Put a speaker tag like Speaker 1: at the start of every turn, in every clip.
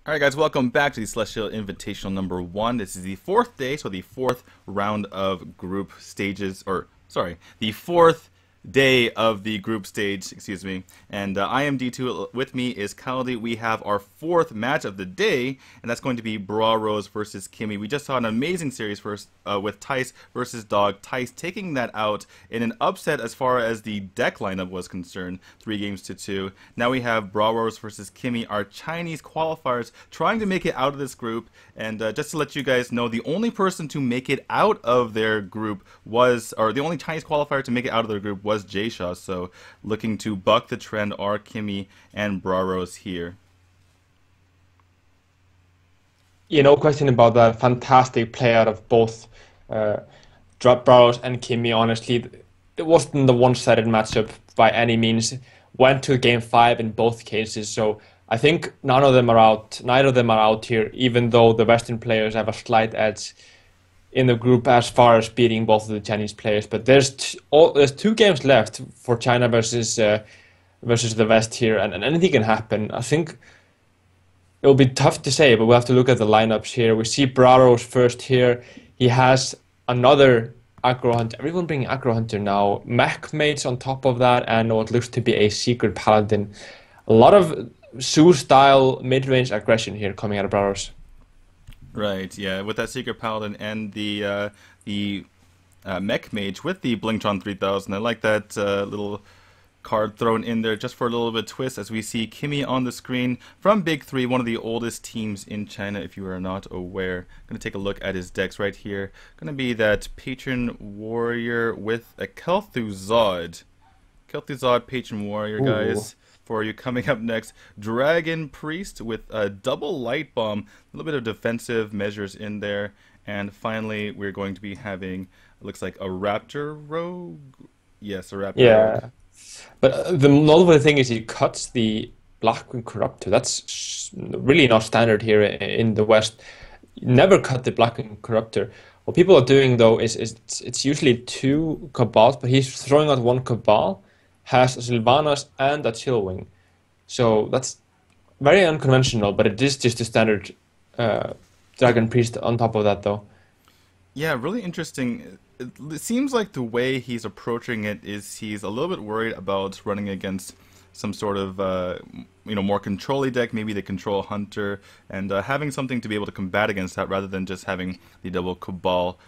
Speaker 1: Alright guys, welcome back to the Celestial Invitational number 1. This is the 4th day, so the 4th round of group stages, the 4th day of the group stage, excuse me. And I am D2, with me is Kaldi. We have our 4th match of the day, and that's going to be Brarose versus Kimmy. We just saw an amazing series first with Tice versus Dog. Tice taking that out in an upset as far as the deck lineup was concerned, 3-2. Now we have Brarose versus Kimmy, our Chinese qualifiers, trying to make it out of this group. And just to let you guys know, the only person to make it out of their group was, or the only Chinese qualifier to make it out of their group was J-Shaw, so looking to buck the trend are Kimmy and Brarose here.
Speaker 2: No question about that. Fantastic play out of both Brarose and Kimmy, honestly. It wasn't the one-sided matchup by any means. Went to game 5 in both cases, so I think neither of them are out here, even though the Western players have a slight edge in the group as far as beating both of the Chinese players. But there's 2 games left for China versus the West here, and anything can happen. I think it will be tough to say, but we'll have to look at the lineups here. We see Brarose first here. He has another Aggro Hunter. Everyone bringing Aggro Hunter now. Mech Mates on top of that, and what looks to be a Secret Paladin. A lot of Su-style mid-range aggression here coming out of Brarose.
Speaker 1: Right, yeah, with that Secret Paladin and the Mech Mage with the Blingtron 3000. I like that little card thrown in there just for a little bit of twist as we see Kimmy on the screen from Big 3, one of the oldest teams in China, if you are not aware. Going to take a look at his decks right here. Going to be that Patron Warrior with a Kel'Thuzad. Kel'Thuzad Patron Warrior, guys. For you coming up next, Dragon Priest with a double light bomb, a little bit of defensive measures in there, and finally we're going to be having, it looks like a Raptor Rogue. Yes, a Raptor Rogue.
Speaker 2: But the notable thing is he cuts the Blackwing Corruptor. That's really not standard here in the West. Never cut the Blackwing Corruptor. What people are doing though is it's usually 2 Cabals, but he's throwing out 1 Cabal, has a Sylvanas and a Chillwing. So that's very unconventional, but it is just a standard Dragon Priest on top of that though.
Speaker 1: Yeah, really interesting. It seems like the way he's approaching it is he's a little bit worried about running against some sort of more control-y deck, maybe the Control Hunter, and having something to be able to combat against that rather than just having the double Cabal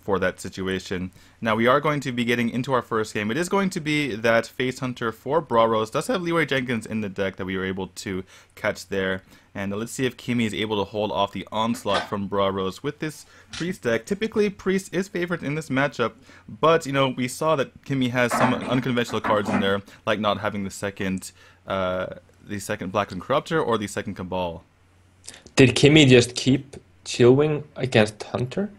Speaker 1: for that situation. Now we are going to be getting into our first game. It is going to be that Face Hunter for Brarose. Does have Leroy Jenkins in the deck that we were able to catch there. And let's see if Kimmy is able to hold off the onslaught from Brarose with this Priest deck. Typically, Priest is favored in this matchup, but we saw that Kimmy has some unconventional cards in there, like not having the second Blackwing Corruptor or the second Cabal.
Speaker 2: Did Kimmy just keep Chillwing against Hunter?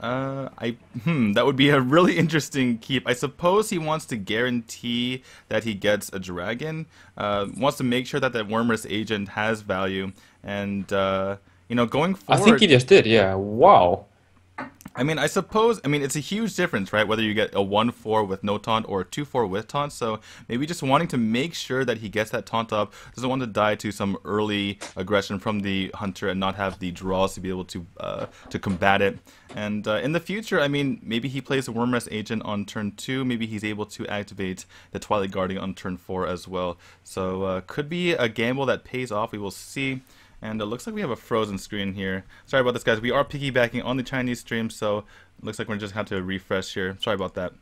Speaker 1: That would be a really interesting keep. I suppose he wants to guarantee that he gets a dragon, wants to make sure that that Wormrest agent has value, and, going forward...
Speaker 2: I think he just did, yeah. Wow.
Speaker 1: I suppose, it's a huge difference, right? Whether you get a 1-4 with no taunt or a 2-4 with taunt, so maybe just wanting to make sure that he gets that taunt up, doesn't want to die to some early aggression from the Hunter and not have the draws to be able to combat it. And in the future, maybe he plays a Wormrest agent on turn 2, maybe he's able to activate the Twilight Guardian on turn 4 as well. So could be a gamble that pays off, we will see. And it looks like we have a frozen screen here. Sorry about this, guys. We are piggybacking on the Chinese stream, so it looks like we're just have to refresh here. Sorry about that.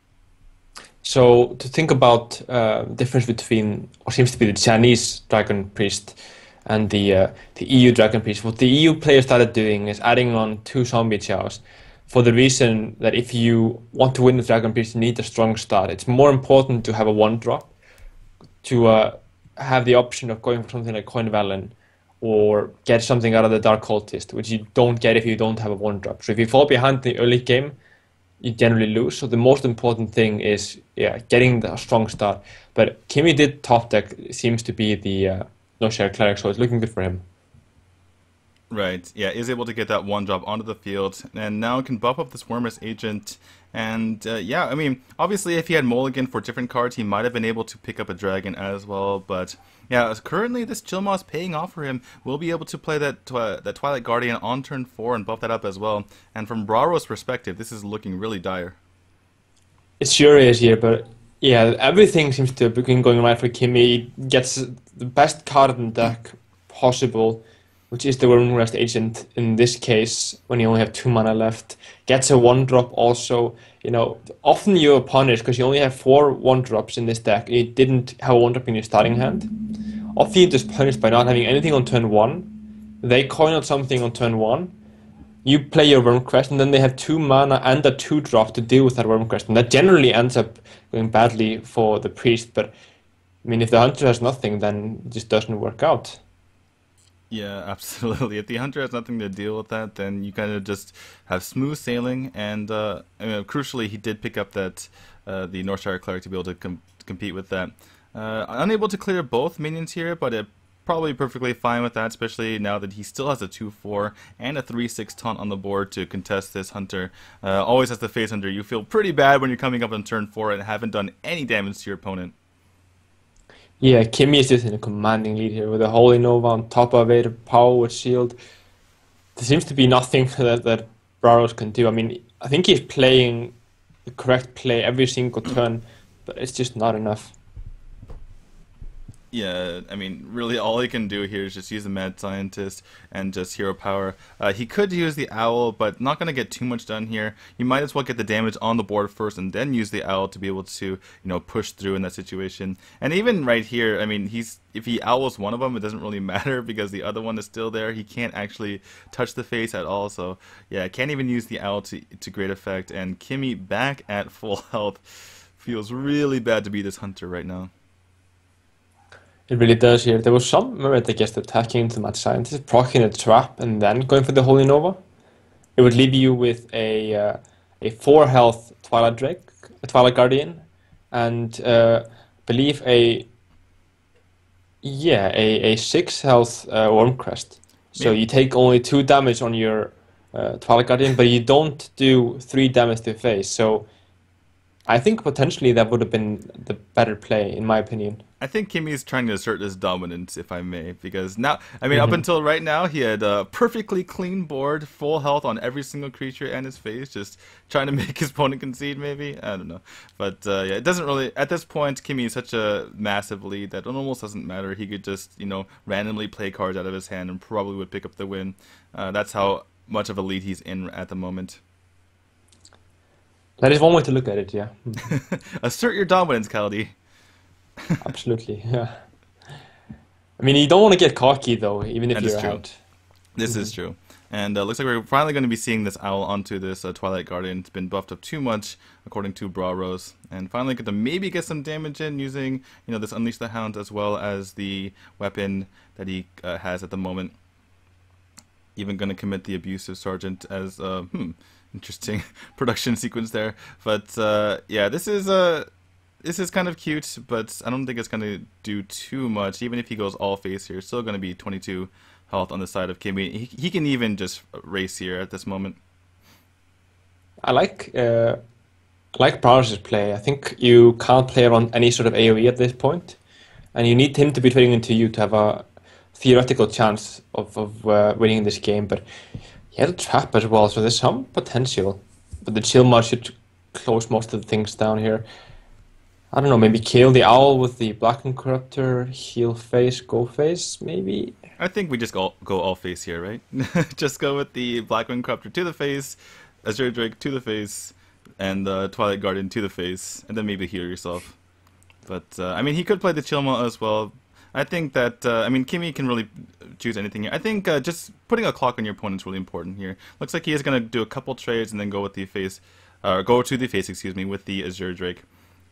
Speaker 2: So to think about the difference between what seems to be the Chinese Dragon Priest and the EU Dragon Priest, what the EU players started doing is adding on 2 Zombie Chows for the reason that if you want to win the Dragon Priest, you need a strong start. It's more important to have a 1-drop, to have the option of going for something like Coin Valen, or get something out of the Dark Cultist, which you don't get if you don't have a 1-drop. So if you fall behind the early game, you generally lose. So the most important thing is, getting a strong start. But Kimmy did top deck, seems to be the no-share cleric, so it's looking good for him.
Speaker 1: Right, yeah, is able to get that one drop onto the field, and now can buff up this Wormus agent. And yeah, I mean, obviously if he had Mulligan for different cards, he might have been able to pick up a dragon as well. But yeah, currently this Chill Moss paying off for him. We'll be able to play that Twilight Guardian on turn 4 and buff that up as well. And from Braro's perspective, this is looking really dire.
Speaker 2: It sure is here, but yeah, everything seems to have been going right for Kimmy. He gets the best card in the deck possible, which is the Wormrest agent in this case, when you only have 2 mana left. Gets a 1-drop also. You know, often you are punished because you only have 4 1-drops in this deck. You didn't have a 1-drop in your starting hand. Often you're just punished by not having anything on turn 1. They coin out something on turn 1. You play your Wormcrest, and then they have 2 mana and a 2-drop to deal with that Wormcrest. And that generally ends up going badly for the priest. But, I mean, if the hunter has nothing, then it just doesn't work out.
Speaker 1: Yeah, absolutely. If the hunter has nothing to deal with that, then you kind of just have smooth sailing. And crucially, he did pick up that the Northshire Cleric to be able to compete with that. Unable to clear both minions here, but it probably perfectly fine with that, especially now that he still has a 2/4 and a 3/6 taunt on the board to contest this hunter. Always has the face hunter. You feel pretty bad when you're coming up on turn 4 and haven't done any damage to your opponent.
Speaker 2: Yeah, Kimmy is just in a commanding lead here with a Holy Nova on top of it, a power with shield. There seems to be nothing that Brarose can do. I mean, I think he's playing the correct play every single turn, but it's just not enough.
Speaker 1: Yeah, I mean, really all he can do here is just use the Mad Scientist and just hero power. He could use the Owl, but not going to get too much done here. You might as well get the damage on the board first and then use the Owl to be able to, you know, push through in that situation. And even right here, I mean, if he Owls one of them, it doesn't really matter because the other one is still there. He can't actually touch the face at all. So, yeah, can't even use the Owl to great effect. And Kimmy back at full health. Feels really bad to be this hunter right now.
Speaker 2: It really does here. There was some merit against attacking into Mad Scientist, proccing a trap, and then going for the Holy Nova. It would leave you with a 4 health Twilight Drake, a Twilight Guardian, and believe a 6 health Wormcrest. So you take only 2 damage on your Twilight Guardian, but you don't do 3 damage to the face. So I think potentially that would have been the better play, in my opinion.
Speaker 1: I think Kimmy's trying to assert his dominance, if I may, because now, I mean, up until right now, he had a perfectly clean board, full health on every single creature and his face, just trying to make his opponent concede, maybe? I don't know. But, yeah, it doesn't really, at this point, Kimmy is such a massive lead that it almost doesn't matter. He could just, you know, randomly play cards out of his hand and probably would pick up the win. That's how much of a lead he's in at the moment.
Speaker 2: That is one way to look at it, yeah.
Speaker 1: Assert your dominance, Kaldi.
Speaker 2: Absolutely, yeah. I mean, you don't want to get cocky, though, even if you're out.
Speaker 1: This is true. And looks like we're finally going to be seeing this Owl onto this Twilight Guardian. It's been buffed up too much, according to Brarose. And finally get to maybe get some damage in using, you know, this Unleash the Hound as well as the weapon that he has at the moment. Even going to commit the Abusive Sergeant as, interesting production sequence there. But, yeah, this is kind of cute, but I don't think it's going to do too much. Even if he goes all face here, it's still going to be 22 health on the side of Kimmy. He can even just race here at this moment.
Speaker 2: I like Brarose's play. I think you can't play around any sort of AoE at this point, and you need him to be trading into you to have a theoretical chance of winning this game. But he had a trap as well, so there's some potential. But the Chill Moss should close most of the things down here. I don't know, maybe kill the Owl with the Blackened Corruptor, heal face, go face, maybe?
Speaker 1: I think we just go all face here, right? Just go with the Blackened Corruptor to the face, Azure Drake to the face, and the Twilight Guardian to the face, and then maybe heal yourself. But, I mean, he could play the Chill Moss as well. I think that, I mean, Kimmy can really choose anything here. I think just putting a clock on your opponent is really important here. Looks like he is going to do a couple trades and then go with the face, go to the face, excuse me, with the Azure Drake.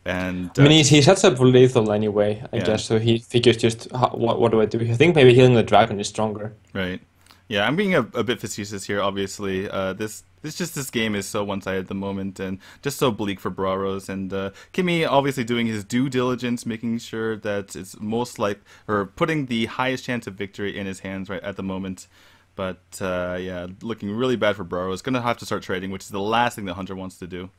Speaker 1: And
Speaker 2: I mean, he sets up lethal anyway, I guess, so he figures just, what do I do? I think maybe healing the dragon is stronger.
Speaker 1: Right. Yeah, I'm being a bit facetious here, obviously. This game is so one-sided at the moment and just so bleak for Brarose. And Kimmy obviously doing his due diligence, making sure that it's most like, or putting the highest chance of victory in his hands right at the moment. But yeah, looking really bad for Brarose. Going to have to start trading, which is the last thing that Hunter wants to do.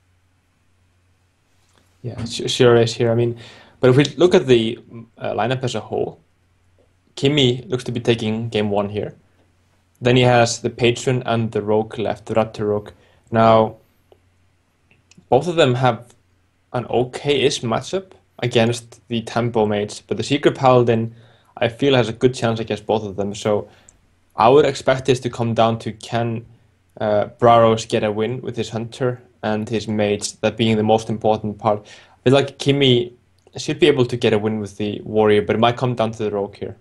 Speaker 2: Yeah, sure is here. I mean, but if we look at the lineup as a whole, Kimmy looks to be taking game one here. Then he has the Patron and the Rogue left, the Raptor Rogue. Now, both of them have an okay-ish matchup against the Tempo mates, but the Secret Paladin, I feel, has a good chance against both of them. So I would expect this to come down to can Brarose get a win with his Hunter and his mates, that being the most important part. I feel like Kimmy should be able to get a win with the Warrior, but it might come down to the Rogue here.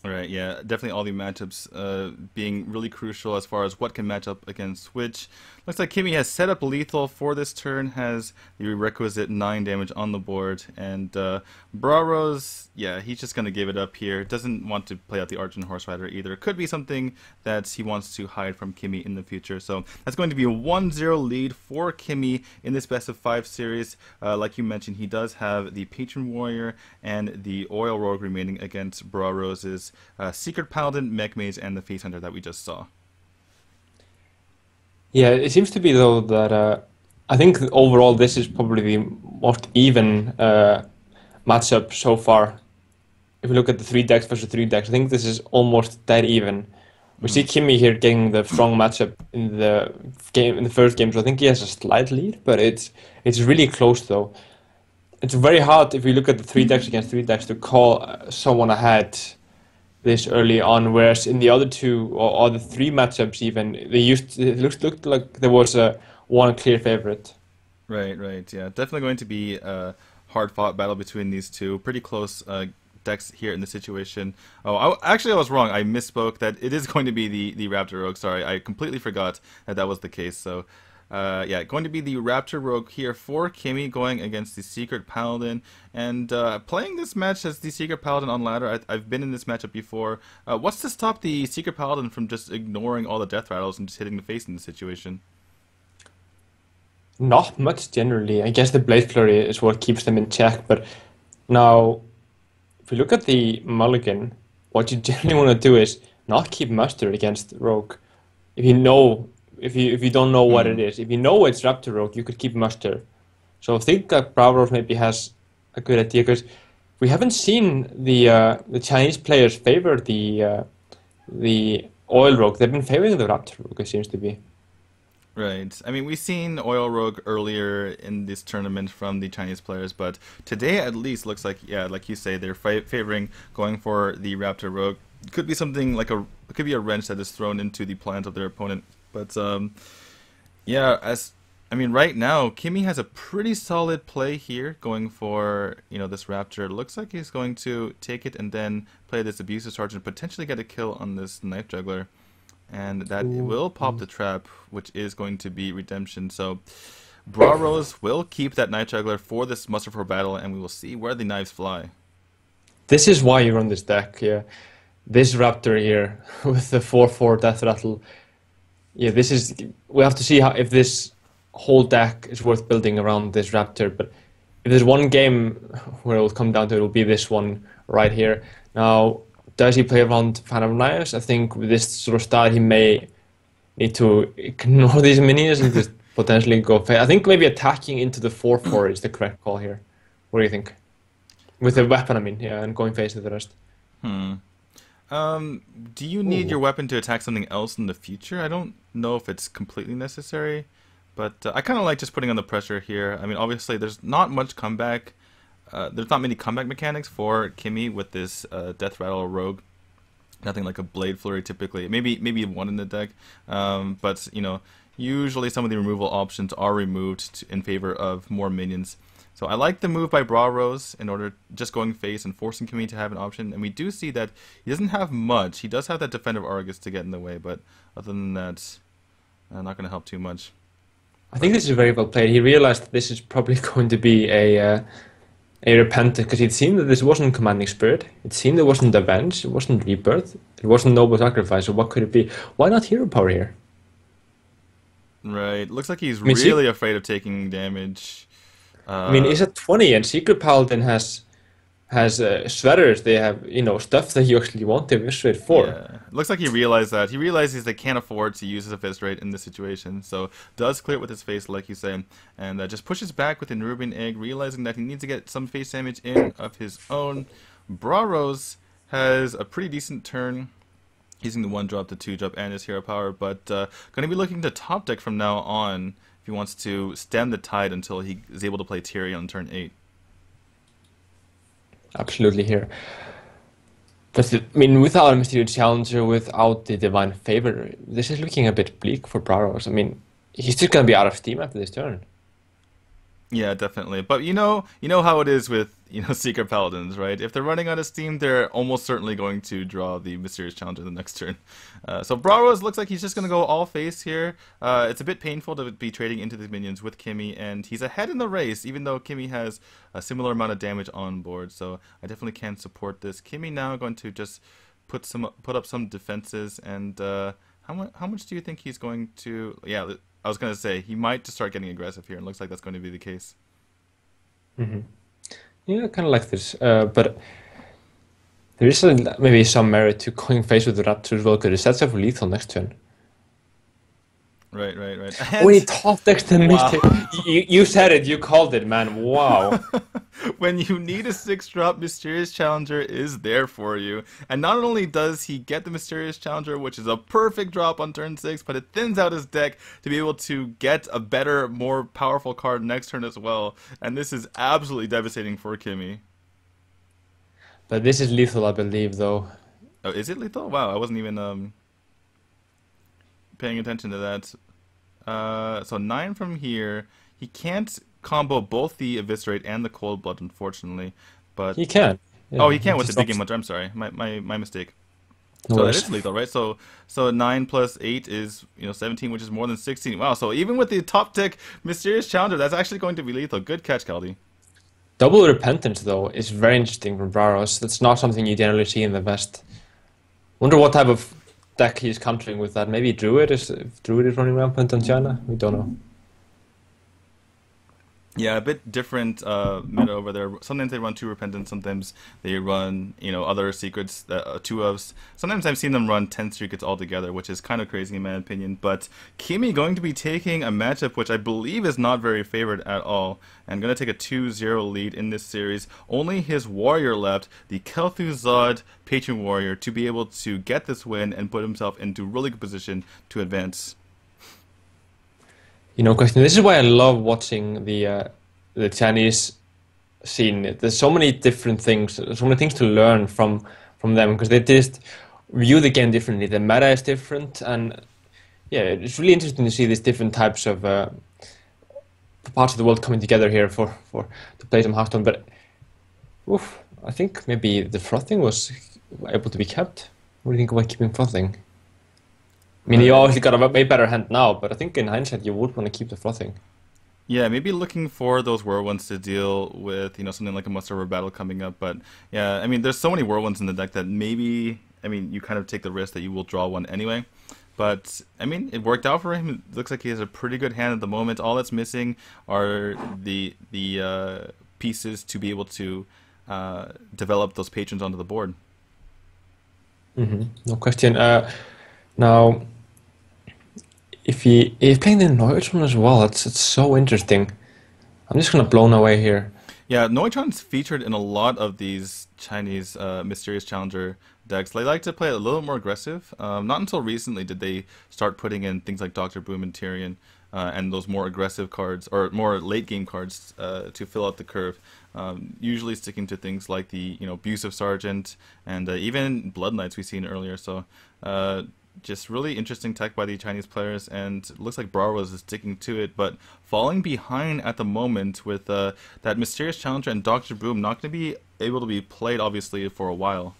Speaker 1: Right, yeah, definitely all the matchups being really crucial as far as what can match up against which. Looks like Kimmy has set up lethal for this turn, has the requisite 9 damage on the board, and Brarose, yeah, he's just going to give it up here. Doesn't want to play out the Argent Horse Rider either. It could be something that he wants to hide from Kimmy in the future. So that's going to be a 1-0 lead for Kimmy in this best of 5 series. Like you mentioned, he does have the Patron Warrior and the Oil Rogue remaining against Brarose's Secret Paladin, Mech Mage, and the Face Hunter that we just saw.
Speaker 2: Yeah, it seems to be though that I think overall this is probably the most even matchup so far. If we look at the 3 decks versus 3 decks, I think this is almost dead even. We see Kimmy here getting the strong matchup in the game, in the first game, so I think he has a slight lead, but it's really close though. It's very hard if you look at the 3 decks against 3 decks to call someone ahead this early on, whereas in the other 2 or the 3 matchups even, it looked like there was one clear favorite.
Speaker 1: Right, yeah, definitely going to be a hard-fought battle between these two. Pretty close decks here in this situation. Oh, actually I was wrong. I misspoke. That it is going to be the Raptor Rogue. Sorry, I completely forgot that was the case. So yeah, going to be the Raptor Rogue here for Kimmy, going against the Secret Paladin, and playing this match as the Secret Paladin on ladder. I've been in this matchup before. What's to stop the Secret Paladin from just ignoring all the death rattles and just hitting the face in this situation?
Speaker 2: Not much generally. I guess the Blade Flurry is what keeps them in check, but now if you look at the mulligan, what you generally want to do is not keep Mustard against Rogue. If you don't know what it is, if you know it's Raptor Rogue, you could keep Mustard. So I think that Brarose maybe has a good idea, because we haven't seen the Chinese players favor the Oil Rogue. They've been favoring the Raptor Rogue, it seems to be.
Speaker 1: Right. I mean, we've seen Oil Rogue earlier in this tournament from the Chinese players, but today at least looks like, yeah, like you say, they're favoring going for the Raptor Rogue. It could be something like it could be a wrench that is thrown into the plans of their opponent. But yeah, I mean, right now Kimmy has a pretty solid play here, going for this Raptor. It looks like he's going to take it and then play this Abusive Sergeant, potentially get a kill on this Knife Juggler. And that will pop the trap, which is going to be redemption. So Brarose will keep that Knife Juggler for this muster for battle, and we will see where the knives fly.
Speaker 2: This is why you run this deck, yeah. This Raptor here with the 4/4 Death Rattle. Yeah, we have to see if this whole deck is worth building around this Raptor. But if there's one game where it will come down to, it will be this one right here. Now, does he play around Phantom Knives? I think with this sort of start, he may need to ignore these minions and just potentially go. I think maybe attacking into the 4/4 is the correct call here. What do you think? With the weapon, I mean, yeah, and going face to the rest.
Speaker 1: Do you need your weapon to attack something else in the future? I don't know if it's completely necessary, but I kind of like just putting on the pressure here. I mean, obviously, there's not much comeback. There's not many comeback mechanics for Kimmy with this Death Rattle Rogue. Nothing like a Blade Flurry typically. Maybe one in the deck, but usually some of the removal options are removed in favor of more minions. So I like the move by Brarose in order just going face and forcing Kimmy to have an option. And we do see that he doesn't have much. He does have that Defender of Argus to get in the way, but other than that, not going to help too much.
Speaker 2: I think this is very well played. He realized that this is probably going to be a Repentant, because he'd seen that this wasn't Commanding Spirit. He'd seen there wasn't Avenge, it wasn't Rebirth, it wasn't Noble Sacrifice. So what could it be? Why not Hero Power here?
Speaker 1: Right. Looks like he's really afraid of taking damage.
Speaker 2: I mean, he's at 20, and Secret Paladin has Shredders. They have stuff that you actually want to eviscerate for.
Speaker 1: Yeah. looks like he realized that. He realizes they can't afford to use his Abyss Rate in this situation, so does clear it with his face, like you say, and just pushes back with the Nerubian Egg, realizing that he needs to get some face damage in of his own. Brarose has a pretty decent turn, using the 1-drop, the 2-drop, and his hero power, but going to be looking to top deck from now on if he wants to stem the tide until he is able to play Tyrion on turn 8.
Speaker 2: Absolutely here. But I mean, without a Mysterious Challenger, without the Divine Favor, this is looking a bit bleak for Brarose. I mean, he's just gonna be out of steam after this turn.
Speaker 1: Yeah, definitely. But you know how it is with Secret Paladins, right? If they're running out of steam, they're almost certainly going to draw the Mysterious Challenger the next turn. So Brarose looks like he's just going to go all face here. It's a bit painful to be trading into these minions with Kimmy, and he's ahead in the race, even though Kimmy has a similar amount of damage on board. So I definitely can support this. Kimmy now going to just put up some defenses, and how much do you think he's going to? Yeah, I was going to say he might just start getting aggressive here, and looks like that's going to be the case.
Speaker 2: Mm-hmm. Yeah, kind of like this, but there is maybe some merit to going face with the Raptor as well, because it sets up for lethal next turn.
Speaker 1: Right.
Speaker 2: Oh, he top decks the Mystic. You said it, you called it, man. Wow.
Speaker 1: When you need a 6-drop, Mysterious Challenger is there for you. And not only does he get the Mysterious Challenger, which is a perfect drop on turn 6, but it thins out his deck to be able to get a better, more powerful card next turn as well. And this is absolutely devastating for Kimmy.
Speaker 2: But this is lethal, I believe, though.
Speaker 1: Oh, is it lethal? Wow, I wasn't even paying attention to that. So 9 from here. He can't combo both the Eviscerate and the Cold Blood, unfortunately. But
Speaker 2: he can.
Speaker 1: Yeah, oh, he can with the Big Game Hunter. I'm sorry, my mistake. No, so that is lethal, right? So 9 plus 8 is 17, which is more than 16. Wow. So even with the top tick Mysterious Challenger, that's actually going to be lethal. Good catch, Kaldi.
Speaker 2: Double Repentance, though, is very interesting from Brarose. That's not something you generally see in the West. Wonder what type of deck he's countering with that. Maybe Druid is running rampant on China. We don't know.
Speaker 1: Yeah, a bit different meta over there. Sometimes they run 2 Repentance, sometimes they run, other secrets, 2 ofs. Sometimes I've seen them run 10 secrets altogether, which is kind of crazy in my opinion. But Kimmy going to be taking a matchup which I believe is not very favored at all, and going to take a 2-0 lead in this series. Only his warrior left, the Kel'Thuzad Patron Warrior, to be able to get this win and put himself into really good position to advance.
Speaker 2: Question. This is why I love watching the Chinese scene. There's so many different things, so many things to learn from them, because they just view the game differently. The meta is different, and yeah, it's really interesting to see these different types of parts of the world coming together here to play some Hearthstone. But I think maybe the frothing was able to be kept. What do you think about keeping frothing? I mean, you obviously got a way better hand now, but I think in hindsight you would want to keep the frothing.
Speaker 1: Yeah, maybe looking for those whirlwinds to deal with, something like a muster battle coming up. But yeah, I mean, there's so many whirlwinds in the deck that maybe, you kind of take the risk that you will draw one anyway. But I mean, it worked out for him. It looks like he has a pretty good hand at the moment. All that's missing are the pieces to be able to develop those patrons onto the board.
Speaker 2: No question. Now, if he's playing the Neutron as well, it's so interesting. I'm just gonna blown away here.
Speaker 1: Yeah, Neutron's featured in a lot of these Chinese Mysterious Challenger decks. They like to play a little more aggressive. Not until recently did they start putting in things like Dr. Boom and Tyrion and those more aggressive cards, or more late game cards to fill out the curve. Usually sticking to things like the Abusive Sergeant and even Blood Knights we've seen earlier. So just really interesting tech by the Chinese players, and it looks like Brarose is sticking to it, but falling behind at the moment with that Mysterious Challenger and Dr. Boom not going to be able to be played, obviously, for a while.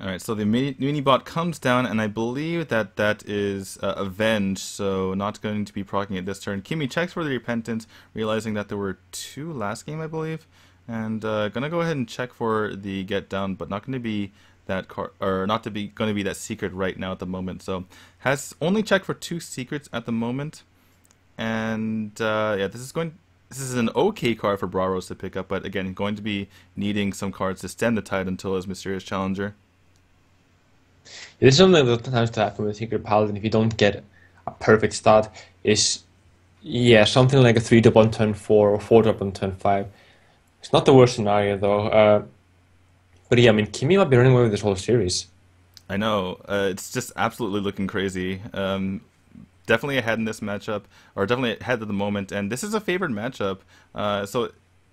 Speaker 1: Alright, so the mini bot comes down, and I believe that is Avenge, so not going to be proccing it this turn. Kimmy checks for the Repentance, realizing that there were 2 last game, I believe. And gonna go ahead and check for the Get Down, but not gonna be that card, or not to be gonna be that secret right now at the moment. So has only checked for 2 secrets at the moment, and yeah, this is going. this is an okay card for Brarose to pick up, but again, going to be needing some cards to stem the tide until his Mysterious Challenger.
Speaker 2: This is something that tends to happen with Secret Paladin if you don't get a perfect start. Is yeah, something like a 3-drop on turn 4 or 4-drop on turn 5. It's not the worst scenario though. But yeah, I mean, Kimmy might be running away with this whole series.
Speaker 1: I know, it's just absolutely looking crazy. Definitely ahead in this matchup, or definitely ahead at the moment, and this is a favored matchup. So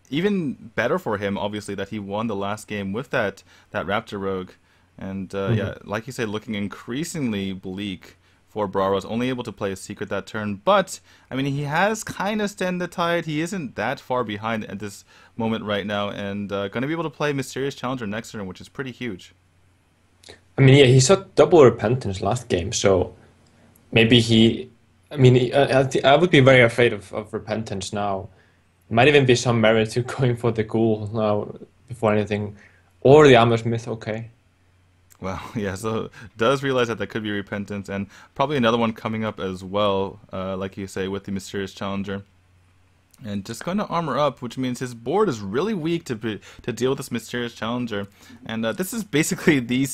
Speaker 1: even better for him, obviously, that he won the last game with that Raptor Rogue. And yeah, like you said, looking increasingly bleak for Brarose, only able to play a secret that turn. But, I mean, he has kind of stemmed the tide. He isn't that far behind at this moment right now, and going to be able to play Mysterious Challenger next turn, which is pretty huge.
Speaker 2: I mean, yeah, he saw double repentance last game, so maybe he. I mean, I would be very afraid of repentance now. Might even be some merit to going for the ghoul now before anything, or the Armor Smith. Okay.
Speaker 1: Well, yeah, so does realize that could be repentance, and probably another one coming up as well, like you say, with the Mysterious Challenger. And just going to armor up, which means his board is really weak to deal with this Mysterious Challenger. And this is basically the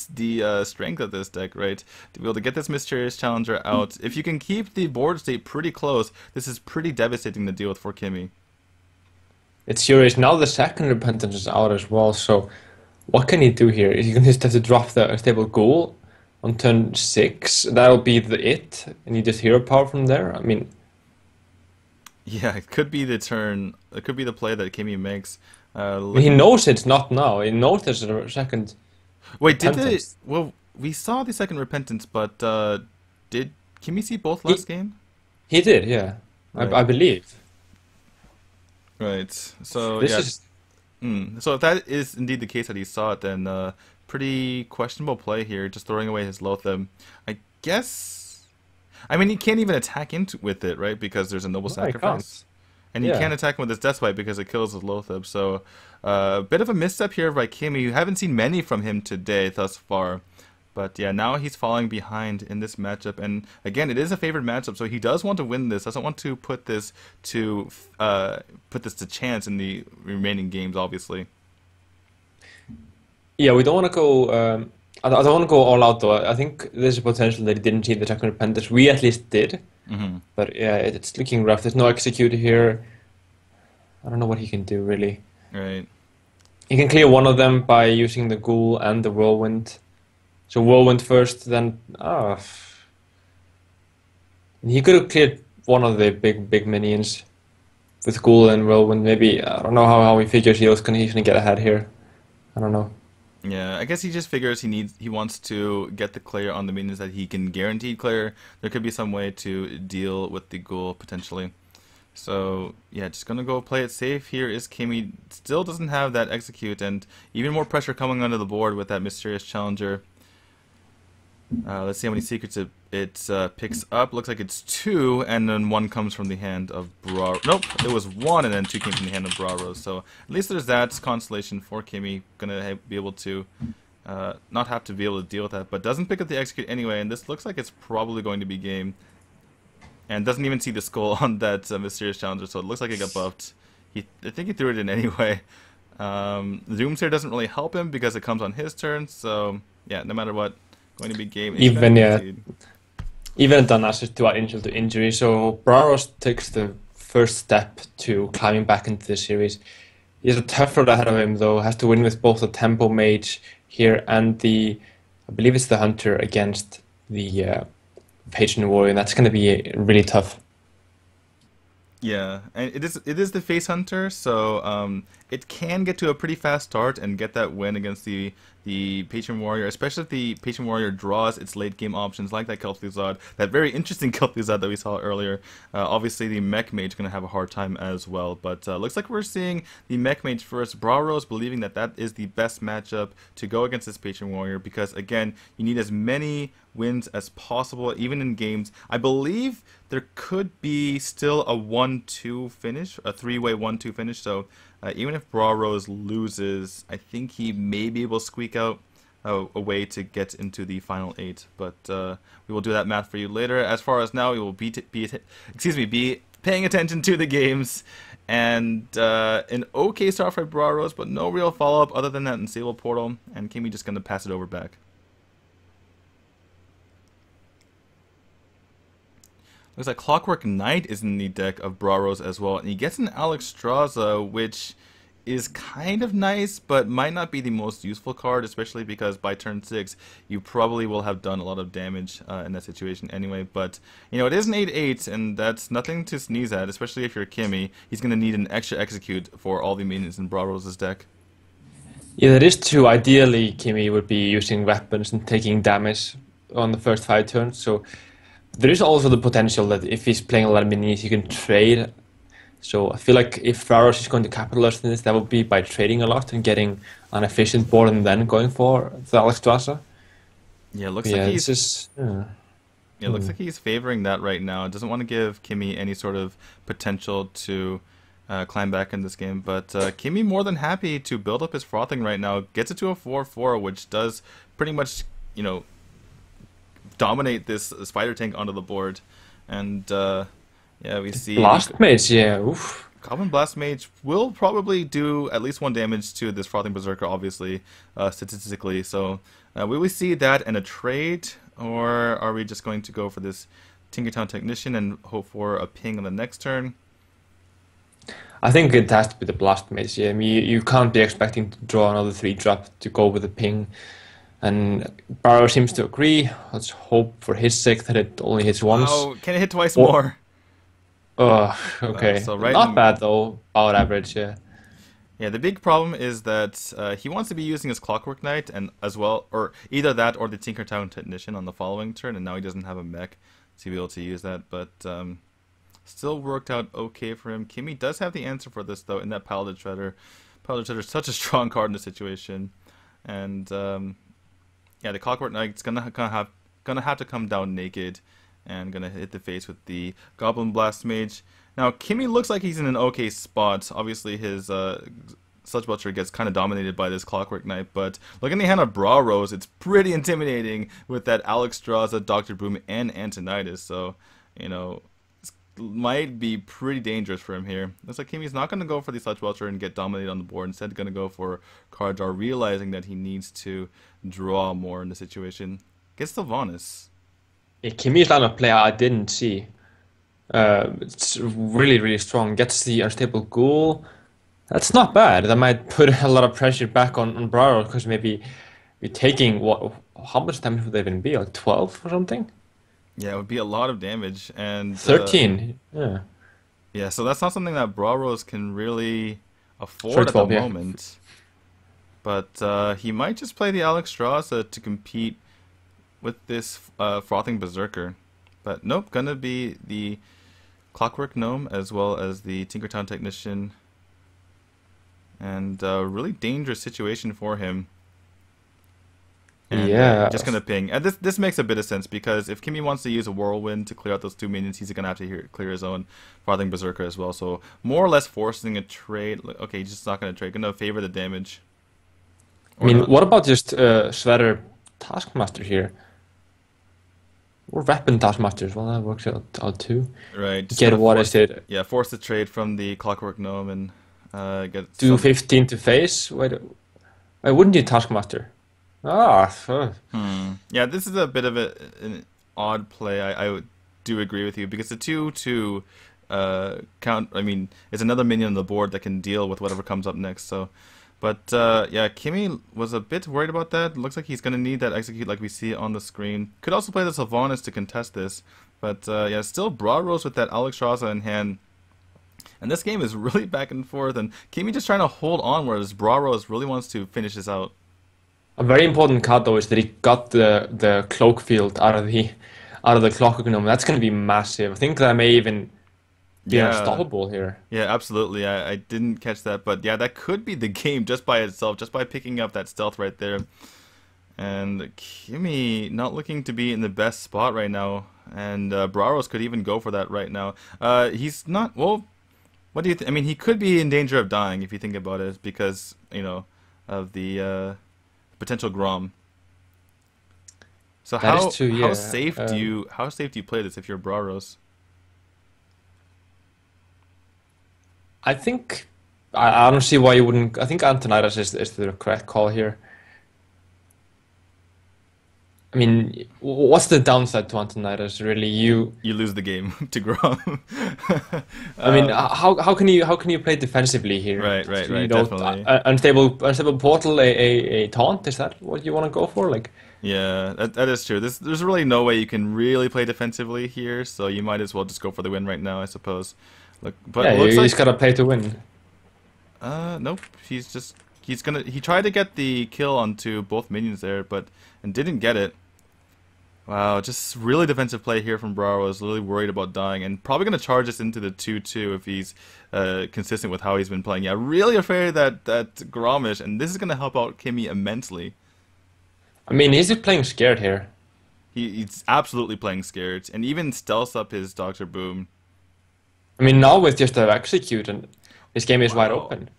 Speaker 1: strength of this deck, right? To be able to get this Mysterious Challenger out. If you can keep the board state pretty close, this is pretty devastating to deal with for Kimmy.
Speaker 2: It's curious. Now the second repentance is out as well, so what can he do here? Is he going to just have to drop the stable ghoul on turn 6? That'll be it, and you just hero power from there? I mean...
Speaker 1: Yeah, it could be the turn. It could be the play that Kimmy makes.
Speaker 2: He knows it's not now. He knows there's a second.
Speaker 1: Wait, did they? Well, we saw the second repentance, but did Kimmy see both last game?
Speaker 2: He did, yeah. Right. I believe.
Speaker 1: Right. So
Speaker 2: this
Speaker 1: yeah.
Speaker 2: Is...
Speaker 1: So if that is indeed the case that he saw it, then pretty questionable play here. Just throwing away his Loatheb. I guess. I mean, he can't even attack into with it, right? Because there's a noble sacrifice. And you can't attack him with his Death Swipe because it kills his Loatheb. So, a bit of a misstep here by Kimmy. You haven't seen many from him today thus far. But yeah, now he's falling behind in this matchup. And again, it is a favored matchup, so he does want to win this. Doesn't want to put this to chance in the remaining games, obviously.
Speaker 2: Yeah, we don't want to go... I don't want to go all out though. I think there's a potential that he didn't see the second repentance. We at least did. But yeah, it's looking rough. There's no execute here. I don't know what he can do really.
Speaker 1: Right.
Speaker 2: He can clear one of them by using the ghoul and the whirlwind. So whirlwind first, then he could have cleared one of the big minions with ghoul and whirlwind. Maybe I don't know how he figures he's gonna get ahead here. I don't know.
Speaker 1: Yeah, I guess he just figures he wants to get the clear on the minions that he can guarantee clear. There could be some way to deal with the ghoul potentially. So yeah, just gonna go play it safe. Here is Kimmy. Still doesn't have that execute, and even more pressure coming onto the board with that Mysterious Challenger. Let's see how many secrets it picks up. Looks like it's 2, and then 1 comes from the hand of Brarose. Nope, it was 1, and then 2 came from the hand of Brarose. So at least there's that consolation for Kimmy. Gonna be able to not have to be able to deal with that, but doesn't pick up the execute anyway. And this looks like it's probably going to be game. And doesn't even see the skull on that Mysterious Challenger, so it looks like it got buffed. I think he threw it in anyway. Doomsayer doesn't really help him because it comes on his turn. So yeah, no matter what. Going to be game.
Speaker 2: Even Danas is too injury to injury, so Brarose takes the first step to climbing back into the series. He has a tough road ahead of him though, has to win with both the Tempo Mage here and I believe it's the Hunter against the Patron Warrior, and that's going to be really tough.
Speaker 1: Yeah, and it is the Face Hunter, so it can get to a pretty fast start and get that win against the Patron Warrior, especially if the Patron Warrior draws its late game options like that Kel'Thuzad, that very interesting Kel'Thuzad that we saw earlier. Obviously the Mech Mage is going to have a hard time as well, but looks like we're seeing the Mech Mage first. Brarose believing that is the best matchup to go against this Patron Warrior because, again, you need as many wins as possible, even in games. I believe there could be still a 1-2 finish, a 3-way 1-2 finish, so even if Brarose loses, I think he may be able to squeak out a way to get into the final 8, but we will do that math for you later. As far as now, we will be paying attention to the games And an okay start for Brarose, but no real follow-up other than that Unstable Portal. And Kimmy just going to pass it over back. Looks like Clockwork Knight is in the deck of Brarose as well. And he gets an Alexstrasza, which is kind of nice, but might not be the most useful card, especially because by turn 6, you probably will have done a lot of damage in that situation anyway. But, you know, it is an 8/8, and that's nothing to sneeze at, especially if you're Kimmy. He's going to need an extra execute for all the minions in Brarose's deck.
Speaker 2: Yeah, that is true. Ideally, Kimmy would be using weapons and taking damage on the first 5 turns, so there is also the potential that if he's playing a lot of minis, he can trade. So I feel like if Brarose is going to capitalize on this, that would be by trading a lot and getting an efficient board and then going for the Alexstrasza.
Speaker 1: Yeah, looks like he's looks
Speaker 2: Hmm.
Speaker 1: like he's favoring that right now. Doesn't want to give Kimmy any sort of potential to climb back in this game, but Kimmy more than happy to build up his frothing right now. Gets it to a 4/4, which does pretty much, you know, dominate this spider tank onto the board. And yeah, we see
Speaker 2: Blast Mage, yeah, oof.
Speaker 1: Goblin Blast Mage will probably do at least 1 damage to this Frothing Berserker, obviously, statistically. So will we see that in a trade, or are we just going to go for this Tinkertown Technician and hope for a ping on the next turn?
Speaker 2: I think it has to be the Blast Mage, yeah. I mean, you can't be expecting to draw another 3-drop to go with the ping. And Barrow seems to agree. Let's hope for his sake that it only hits once.
Speaker 1: Oh, can it hit twice
Speaker 2: Or-
Speaker 1: more?
Speaker 2: Okay.
Speaker 1: So right
Speaker 2: Not
Speaker 1: in-
Speaker 2: bad though, about average, yeah.
Speaker 1: Yeah, the big problem is that he wants to be using his Clockwork Knight and as well, or either that or the Tinkertown Technician on the following turn, and now he doesn't have a mech to be able to use that, but still worked out okay for him. Kimmy does have the answer for this though in that Paladin Shredder. Paladin Shredder is such a strong card in the situation, and yeah, the Clockwork Knight's gonna have to come down naked and gonna hit the face with the Goblin Blast Mage. Now, Kimmy looks like he's in an okay spot. Obviously, his Sludge Belcher gets kind of dominated by this Clockwork Knight, but looking at the hand of Brarose, it's pretty intimidating with that Alexstrasza, Dr. Boom, and Antonidas. So, you know, this might be pretty dangerous for him here. Looks like Kimmy's not going to go for the Sludge Belcher and get dominated on the board. Instead, going to go for card draw, realizing that he needs to draw more in the situation. Gets Sylvanas.
Speaker 2: Yeah, Kimmy's line of play I didn't see. It's really, really strong. Gets the Unstable Ghoul. That's not bad. That might put a lot of pressure back on Braro because maybe you're taking what? How much damage would they even be? Like 12 or something?
Speaker 1: Yeah, it would be a lot of damage. And
Speaker 2: 13. Yeah.
Speaker 1: yeah, so that's not something that Brarose can really afford
Speaker 2: Sorry,
Speaker 1: at
Speaker 2: 12,
Speaker 1: the
Speaker 2: yeah.
Speaker 1: moment. But he might just play the Alexstrasza to compete with this Frothing Berserker. But nope, gonna be the Clockwork Gnome as well as the Tinkertown Technician. And a really dangerous situation for him. And
Speaker 2: Yeah.
Speaker 1: just gonna ping. And this makes a bit of sense because if Kimmy wants to use a Whirlwind to clear out those 2 minions, he's gonna have to clear his own Frothing Berserker as well. So more or less forcing a trade. Okay, he's just not gonna trade. Gonna favor the damage.
Speaker 2: I mean,
Speaker 1: not.
Speaker 2: what about just Shredder Taskmaster here? Or Weapon Taskmasters? Well, that works out too.
Speaker 1: Right. Just
Speaker 2: Get
Speaker 1: gonna
Speaker 2: what
Speaker 1: force,
Speaker 2: is it?
Speaker 1: Yeah, force the trade from the Clockwork Gnome and get
Speaker 2: Do
Speaker 1: some.
Speaker 2: 15 to face? Wait, wouldn't you Taskmaster?
Speaker 1: Yeah, this is a bit of an odd play. Do agree with you because the 2/2 count. I mean, it's another minion on the board that can deal with whatever comes up next. So, but yeah, Kimmy was a bit worried about that. Looks like he's gonna need that execute like we see on the screen. Could also play the Sylvanas to contest this, but yeah, still Brarose with that Alexstrasza in hand. And this game is really back and forth, and Kimmy just trying to hold on, whereas Brarose really wants to finish this out.
Speaker 2: A very important card though is that he got the cloak field out of the Clockwork Gnome. That's going to be massive. I think that may even be
Speaker 1: Yeah.
Speaker 2: unstoppable here.
Speaker 1: Yeah, absolutely. I didn't catch that, but yeah, that could be the game just by itself, just by picking up that stealth right there. And Kimmy not looking to be in the best spot right now, and Brarose could even go for that right now. He's not. Well, what do you think? I mean, he could be in danger of dying if you think about it, because you know of the potential Grom. So
Speaker 2: That
Speaker 1: how
Speaker 2: is true,
Speaker 1: how
Speaker 2: yeah.
Speaker 1: safe do you play this if you're Brarose?
Speaker 2: I think I don't see why you wouldn't. I think Antonidas is the correct call here. I mean, what's the downside to Antonidas? Really,
Speaker 1: You lose the game to Grom.
Speaker 2: I mean,
Speaker 1: um,
Speaker 2: how can you play defensively here? You
Speaker 1: right,
Speaker 2: know,
Speaker 1: definitely.
Speaker 2: unstable portal, a taunt. Is that what you want to go for? Like,
Speaker 1: Yeah, that is true. There's really no way you can really play defensively here, so you might as well just go for the win right now, I suppose. Look, but
Speaker 2: yeah,
Speaker 1: it looks
Speaker 2: you
Speaker 1: like
Speaker 2: just gotta play to win.
Speaker 1: nope. He tried to get the kill onto both minions there, but and didn't get it. Wow, just really defensive play here from Brarose. Really worried about dying, and probably gonna charge us into the 2-2 if he's consistent with how he's been playing. Yeah, really afraid that Gromish, and this is gonna help out Kimmy immensely.
Speaker 2: I mean, he's just playing scared here.
Speaker 1: He's absolutely playing scared, and even stealths up his Doctor Boom.
Speaker 2: I mean, now with just a execute, and this game is wide
Speaker 1: Wow.
Speaker 2: open.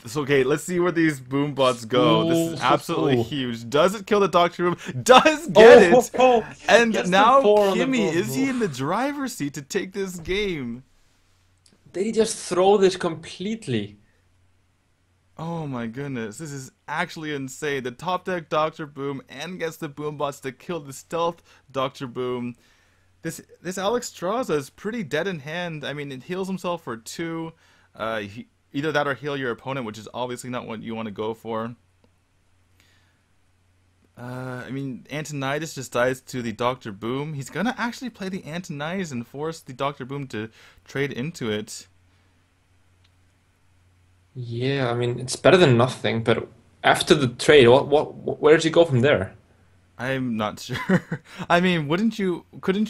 Speaker 1: So, okay, let's see where these boom bots go. This is absolutely
Speaker 2: Ooh.
Speaker 1: huge. Does it kill the Doctor Boom? Does get it! And
Speaker 2: Gets the
Speaker 1: now
Speaker 2: 4 on the
Speaker 1: Kimmy,
Speaker 2: board.
Speaker 1: is he in the driver's seat to take this game?
Speaker 2: Did he just throw this completely?
Speaker 1: Oh my goodness, this is actually insane. The top deck Doctor Boom and gets the boom bots to kill the stealth Doctor Boom. This Alex Straza is pretty dead in hand. I mean, it heals himself for 2. Either that or heal your opponent, which is obviously not what you want to go for. I mean, Antonidas just dies to the Doctor Boom. He's gonna actually play the Antonidas and force the Doctor Boom to trade into it.
Speaker 2: Yeah, I mean, it's better than nothing, but after the trade, where did you go from there?
Speaker 1: I'm not sure. I mean, couldn't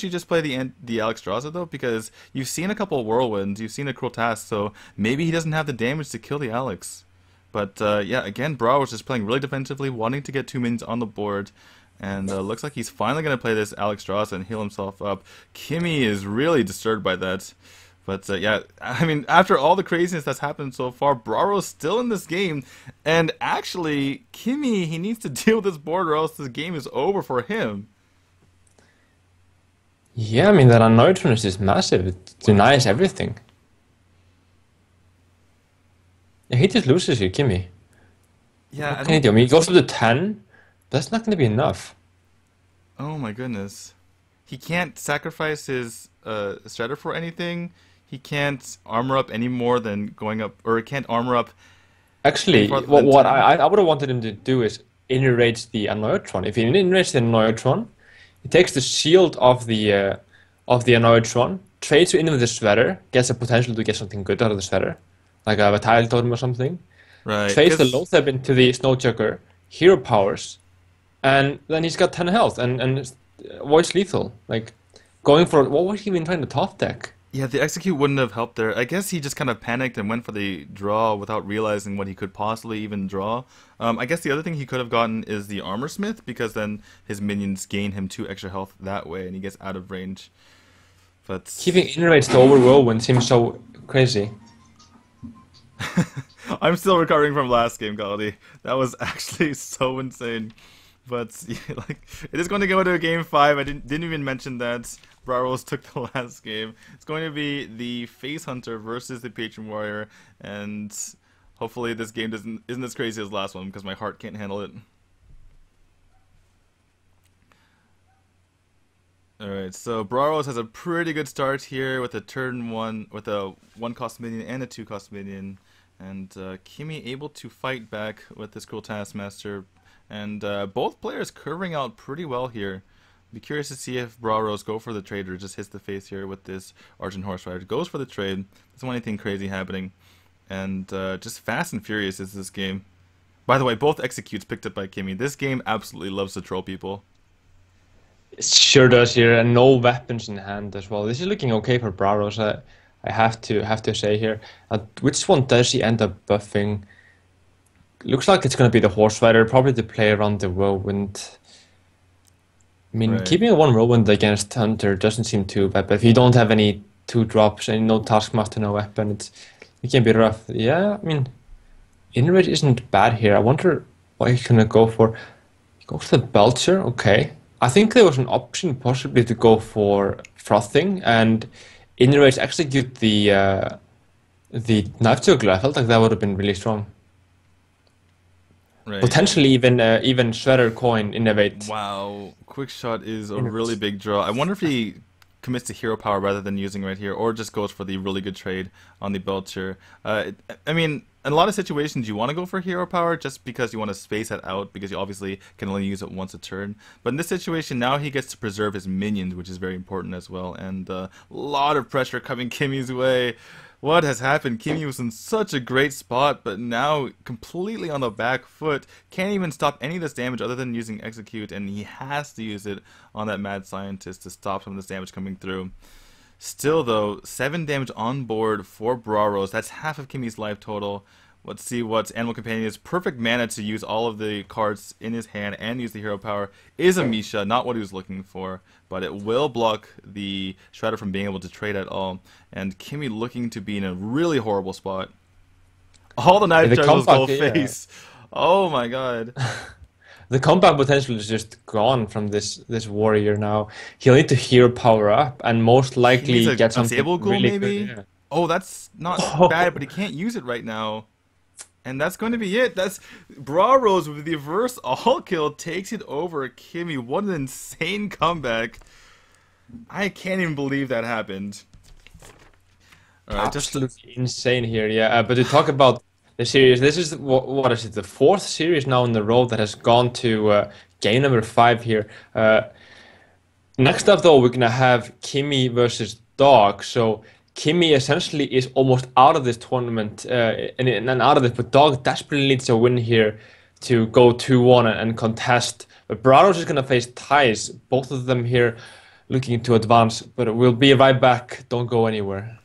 Speaker 1: you just play the Alex Straza though? Because you've seen a couple of whirlwinds, you've seen a cruel task, so maybe he doesn't have the damage to kill the Alex. But yeah, again, Brarose is playing really defensively, wanting to get 2 minions on the board, and looks like he's finally gonna play this Alex Straza and heal himself up. Kimmy is really disturbed by that. But yeah, I mean, after all the craziness that's happened so far, Braro's still in this game. And actually, Kimmy, he needs to deal with this board or else this game is over for him.
Speaker 2: Yeah, I mean, that Anoitron is just massive. It denies everything. Yeah, he just loses you, Kimmy.
Speaker 1: Yeah,
Speaker 2: What
Speaker 1: I
Speaker 2: can he
Speaker 1: don't...
Speaker 2: do? I mean, he goes up to 10, but that's not going to be enough.
Speaker 1: Oh my goodness. He can't sacrifice his Shredder for anything. He can't armor up any more than going up, or he can't armor up any
Speaker 2: Actually,
Speaker 1: farther
Speaker 2: what,
Speaker 1: than
Speaker 2: what
Speaker 1: 10.
Speaker 2: I would have wanted him to do is enrage the Anoitron. If he enrages the Anoitron, he takes the shield of the Anoitron, trades it in with the Shredder, gets the potential to get something good out of the Shredder, like a Tile Totem or something.
Speaker 1: Right,
Speaker 2: Trades the
Speaker 1: because
Speaker 2: Loatheb into the Snowchucker, hero powers, and then he's got 10 health and voice lethal. Like, going for what was he even trying to top deck?
Speaker 1: yeah, the execute wouldn't have helped there. I guess he just kind of panicked and went for the draw without realizing what he could possibly even draw. I guess the other thing he could have gotten is the Armor Smith, because then his minions gain him 2 extra health that way, and he gets out of range. But
Speaker 2: Keeping enraged over Whirlwind seems so crazy.
Speaker 1: I'm still recovering from last game, Galdi. That was actually so insane. But yeah, like, it is going to go to a game 5. I didn't even mention that. Brarose took the last game. It's going to be the Face Hunter versus the Patron Warrior, and hopefully this game isn't as crazy as the last one because my heart can't handle it. Alright, so Brarose has a pretty good start here with a turn 1 with a 1 cost minion and a 2 cost minion, and Kimmy able to fight back with this Cruel Taskmaster, and both players curving out pretty well here. Be curious to see if Brarose go for the trade or just hits the face here with this Argent Horse Rider. Goes for the trade. Doesn't want anything crazy happening. And just fast and furious is this game. By the way, both executes picked up by Kimmy. This game absolutely loves to troll people.
Speaker 2: It sure does here, and no weapons in hand as well. This is looking okay for Brarose. I have to say here. Which one does he end up buffing? Looks like it's going to be the Horse Rider, probably to play around the Whirlwind. I mean,
Speaker 1: Right.
Speaker 2: keeping a 1 Whirlwind against Hunter doesn't seem too bad, but if you don't have any 2 drops and no Taskmaster, no weapon, it can be rough. Yeah, I mean, Enrage isn't bad here. I wonder what he's going to go for. He goes for the Belcher, okay. I think there was an option possibly to go for Frothing and Enrage execute the The knife juggler, I felt like that would have been really strong.
Speaker 1: Right.
Speaker 2: Potentially even Shredder coin innovate.
Speaker 1: Wow, quick shot is a really
Speaker 2: Innovate.
Speaker 1: big draw. I wonder if he commits to hero power rather than using right here, or just goes for the really good trade on the Belcher. I mean, in a lot of situations, you want to go for hero power just because you want to space it out, because you obviously can only use it once a turn. But in this situation, now he gets to preserve his minions, which is very important as well. And a lot of pressure coming Kimmy's way. What has happened? Kimmy was in such a great spot, but now completely on the back foot. Can't even stop any of this damage other than using Execute, and he has to use it on that Mad Scientist to stop some of this damage coming through. Still, though, 7 damage on board for Brarose. That's half of Kimmy's life total. Let's see what Animal Companion is. Perfect mana to use all of the cards in his hand and use the hero power. Is a Misha, not what he was looking for, but it will block the Shredder from being able to trade at all. And Kimmy looking to be in a really horrible spot. All the knife
Speaker 2: The
Speaker 1: juggles go
Speaker 2: comeback, yeah.
Speaker 1: face. Oh my god.
Speaker 2: The comeback potential is just gone from this warrior now. He'll need to hero power up and most
Speaker 1: He needs
Speaker 2: likely
Speaker 1: a
Speaker 2: get something
Speaker 1: Disable Ghoul
Speaker 2: really good.
Speaker 1: maybe?
Speaker 2: Yeah.
Speaker 1: Oh, that's not bad, but he can't use it right now. And that's going to be it. That's Brarose with the reverse all kill takes it over Kimmy. What an insane comeback. I can't even believe that happened. Alright, just
Speaker 2: Absolutely insane here, yeah. But to talk about the series, this is what is it? The fourth series now in the row that has gone to game number 5 here. Next up, though, we're gonna have Kimmy versus Dog. So Kimmy essentially is almost out of this tournament and out of it, but Dog desperately needs a win here to go 2-1 and contest. But Brarose is gonna face Ties, both of them here looking to advance. But we'll be right back. Don't go anywhere.